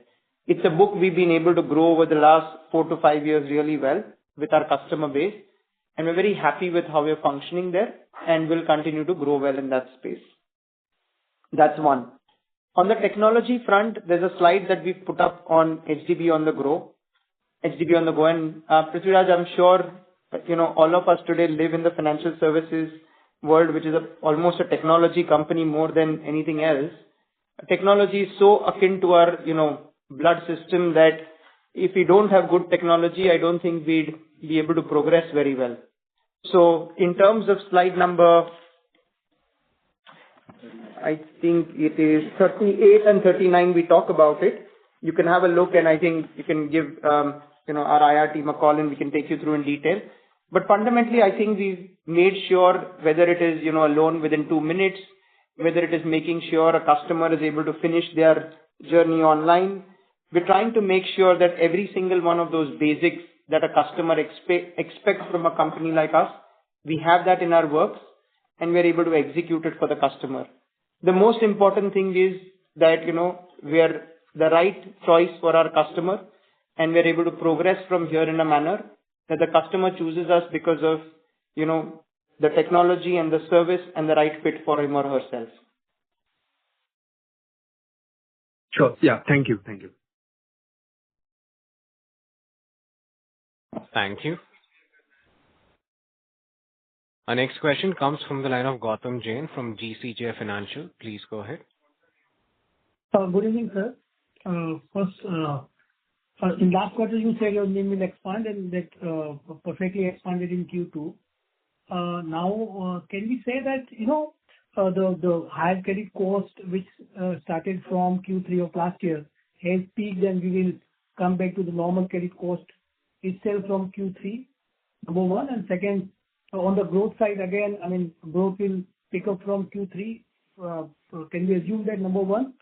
It's a book we've been able to grow over the last 4 to 5 years really well with our customer base, and we're very happy with how we're functioning there, and will continue to grow well in that space. That's one. On the technology front, there's a slide that we've put up on HDB on the go. And Prithviraj, I'm sure, all of us today live in the financial services world, which is almost a technology company more than anything else. Technology is so akin to our, blood system that if we don't have good technology, I don't think we'd be able to progress very well. So in terms of slide number, I think it is 38 and 39, we talk about it. You can have a look, and I think you can give, our IR team a call, and we can take you through in detail. But fundamentally, I think we've made sure whether it is, a loan within 2 minutes, whether it is making sure a customer is able to finish their journey online. We're trying to make sure that every single one of those basics that a customer expects from a company like us, we have that in our works, and we're able to execute it for the customer. The most important thing is that, we are the right choice for our customer, and we're able to progress from here in a manner that the customer chooses us because of, the technology and the service and the right fit for him or herself. Sure. Yeah. Thank you. Thank you. Thank you. Our next question comes from the line of Gautam Jain from GCJ Financial. Please go ahead. Good evening, sir. First, in last quarter, you said your NIM will expand, and that perfectly expanded in Q2. Now, can we say that, the higher credit cost, which started from Q3 of last year, has peaked, and we will come back to the normal credit cost itself from Q3, number one? And second, on the growth side, again, growth will pick up from Q3. Can we assume that, number one?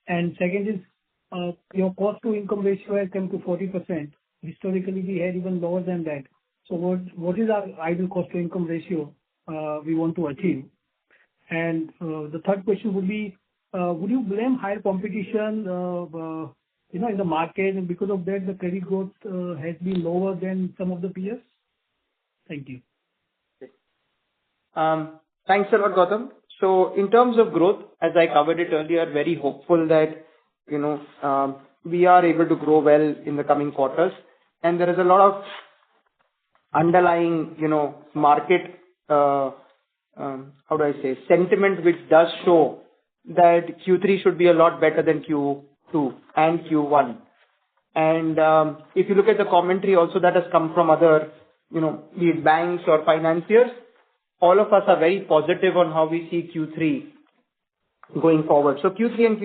And second is, your cost to income ratio has come to 40%. Historically, we had even lower than that. So what is our ideal cost to income ratio we want to achieve? And the third question would be, would you blame higher competition, in the market, and because of that, the credit growth has been lower than some of the peers? Thank you. Thanks a lot, Gautam. So in terms of growth, as I covered it earlier, very hopeful that, we are able to grow well in the coming quarters. And there is a lot of underlying, market, sentiment, which does show that Q3 should be a lot better than Q2 and Q1. And if you look at the commentary also that has come from other, be it banks or financiers, all of us are very positive on how we see Q3 going forward. So Q3 and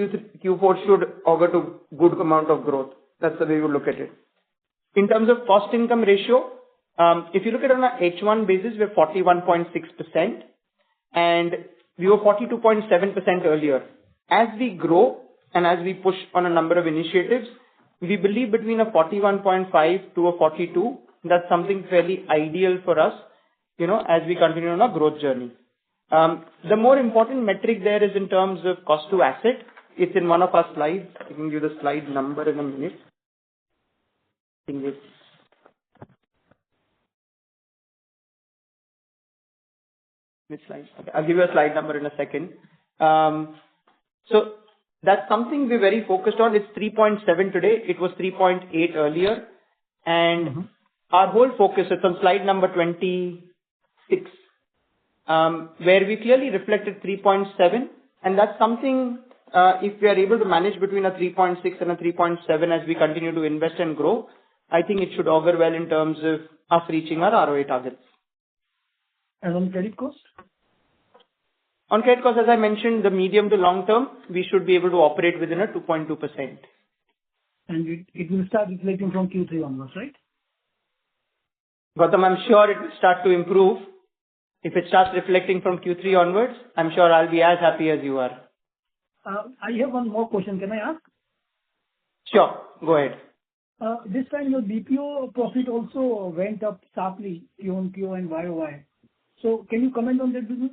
Q4 should augur to good amount of growth. That's the way we look at it. In terms of cost income ratio, if you look at it on a H1 basis, we're 41.6%, and we were 42.7% earlier. As we grow and as we push on a number of initiatives, we believe between a 41.5 to a 42, that's something fairly ideal for us, as we continue on our growth journey. The more important metric there is in terms of cost to asset. It's in one of our slides. I can give you the slide number in a minute. I think it's this slide. Okay, I'll give you a slide number in a second. So that's something we're very focused on. It's 3.7 today. It was 3.8 earlier. And our whole focus is on slide number 26, where we clearly reflected 3.7. And that's something, if we are able to manage between a 3.6 and a 3.7 as we continue to invest and grow, I think it should augur well in terms of us reaching our ROA targets. And on credit cost? On credit cost, as I mentioned, the medium to long term, we should be able to operate within a 2.2%. And it will start reflecting from Q3 onwards, right? Gautam, I'm sure it will start to improve. If it starts reflecting from Q3 onwards, I'm sure I'll be as happy as you are. I have one more question. Can I ask? Sure, go ahead. This time your BPO profit also went up sharply Q-on-Q and YOY. So can you comment on that business?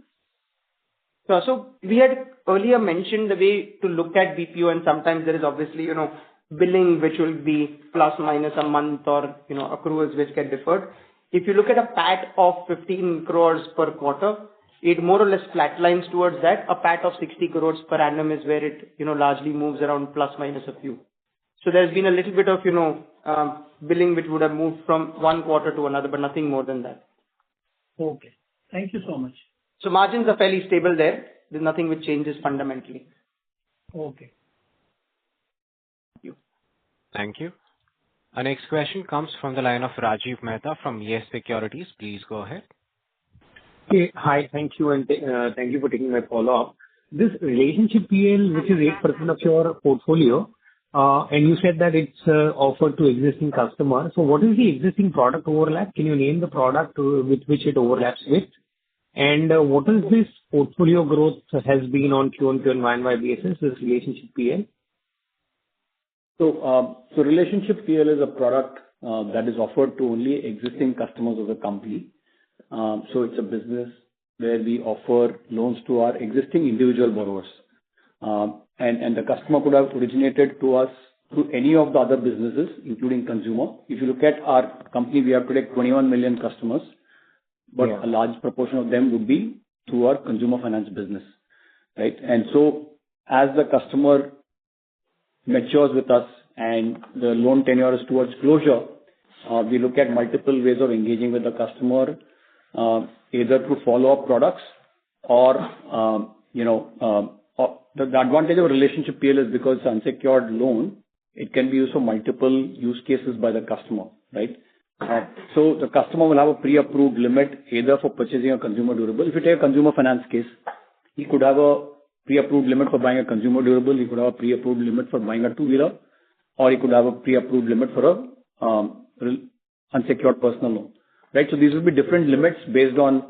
So we had earlier mentioned the way to look at BPO, and sometimes there is obviously, billing which will be plus minus a month or, accruals which get deferred. If you look at a PAT of 15 crores per quarter, it more or less flatlines towards that. A PAT of 60 crores per annum is where it, largely moves around plus minus a few. So there's been a little bit of, billing which would have moved from one quarter to another, but nothing more than that. Okay. Thank you so much. So margins are fairly stable there. There's nothing which changes fundamentally. Okay. Thank you. Thank you. Our next question comes from the line of Rajiv Mehta from Yes Securities. Please go ahead. Okay. Hi. Thank you. And thank you for taking my follow-up. This relationship PL, which is 8% of your portfolio, and you said that it's offered to existing customers. So what is the existing product overlap? Can you name the product with which it overlaps with? And what is this portfolio growth has been on Q-on-Q and Y-on-Y basis, this relationship PL? So relationship PL is a product that is offered to only existing customers of the company. So it's a business where we offer loans to our existing individual borrowers. And the customer could have originated to us through any of the other businesses, including consumer. If you look at our company, we have today 21 million customers, but a large proportion of them would be through our consumer finance business, right? And so as the customer matures with us and the loan tenure is towards closure, we look at multiple ways of engaging with the customer, either through follow-up products or, the advantage of relationship PL is because it's unsecured loan, it can be used for multiple use cases by the customer, right? So the customer will have a pre-approved limit either for purchasing a consumer durable. If you take a consumer finance case, he could have a pre-approved limit for buying a consumer durable, he could have a pre-approved limit for buying a two-wheeler, or he could have a pre-approved limit for a unsecured personal loan, right? So these will be different limits based on,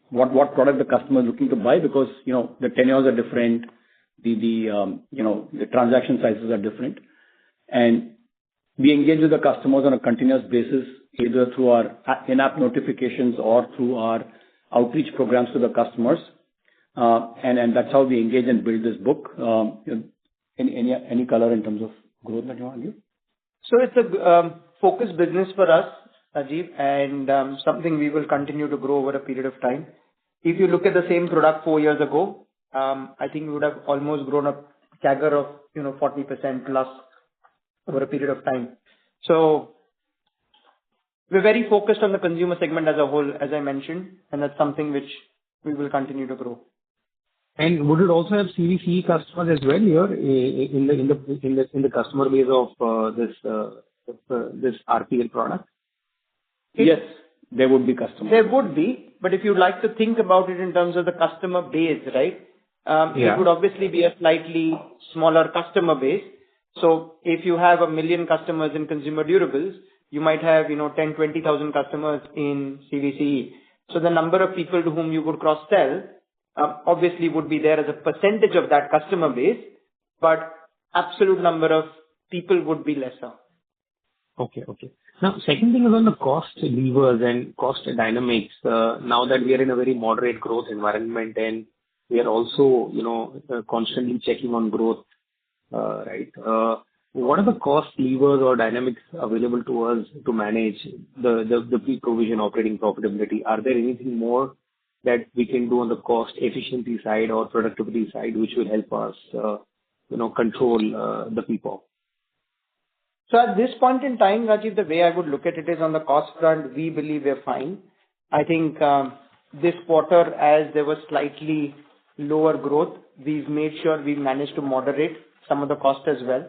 what product the customer is looking to buy because, the tenures are different, the transaction sizes are different. And we engage with the customers on a continuous basis, either through our in-app notifications or through our outreach programs to the customers. And that's how we engage and build this book. Any color in terms of growth that you want to give? So it's a focused business for us, Rajiv, and something we will continue to grow over a period of time. If you look at the same product 4 years ago, I think we would have almost grown a CAGR of 40% plus over a period of time. So we're very focused on the consumer segment as a whole, as I mentioned, and that's something which we will continue to grow. And would it also have CVC customers as well here in the customer base of this RPL product? Yes, there would be customers. There would be, but if you'd like to think about it in terms of the customer base, right? It would obviously be a slightly smaller customer base. So if you have 1 million customers in consumer durables, you might have, 10, 20,000 customers in CVCE. So the number of people to whom you could cross-sell, obviously would be there as a percentage of that customer base, but absolute number of people would be lesser. Okay. Now, second thing is on the cost levers and cost dynamics. Now that we are in a very moderate growth environment and we are also, constantly checking on growth, right? What are the cost levers or dynamics available to us to manage the pre-provision operating profitability? Are there anything more that we can do on the cost efficiency side or productivity side, which will help us, control the people? So at this point in time, Rajiv, the way I would look at it is on the cost front, we believe we're fine. I think this quarter, as there was slightly lower growth, we've made sure we managed to moderate some of the cost as well.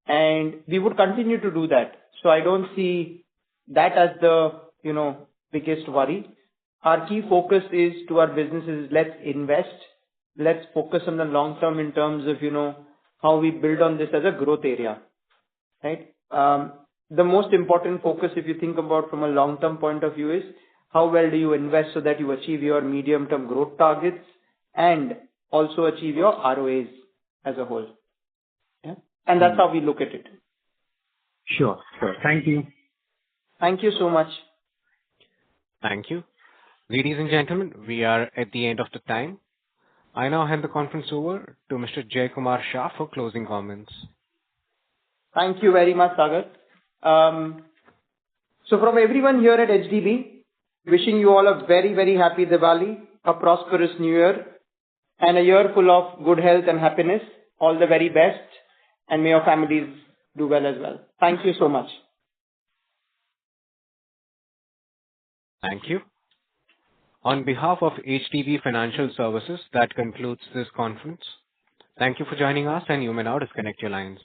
And we would continue to do that. So I don't see that as the, biggest worry. our key focus is to our businesses, let's invest, let's focus on the long term in terms of, how we build on this as a growth area, right? The most important focus, if you think about from a long-term point of view, is how well do you invest so that you achieve your medium-term growth targets and also achieve your ROAs as a whole. Yeah. And that's how we look at it. Sure. Thank you. Thank you so much. Thank you. Ladies and gentlemen, we are at the end of the time. I now hand the conference over to Mr. Jaykumar Shah for closing comments. Thank you very much, Sagar. So from everyone here at HDB, wishing you all a very, very happy Diwali, a prosperous New Year, and a year full of good health and happiness. All the very best, and may your families do well as well. Thank you so much. Thank you. On behalf of HDB Financial Services, that concludes this conference. Thank you for joining us, and you may now disconnect your lines.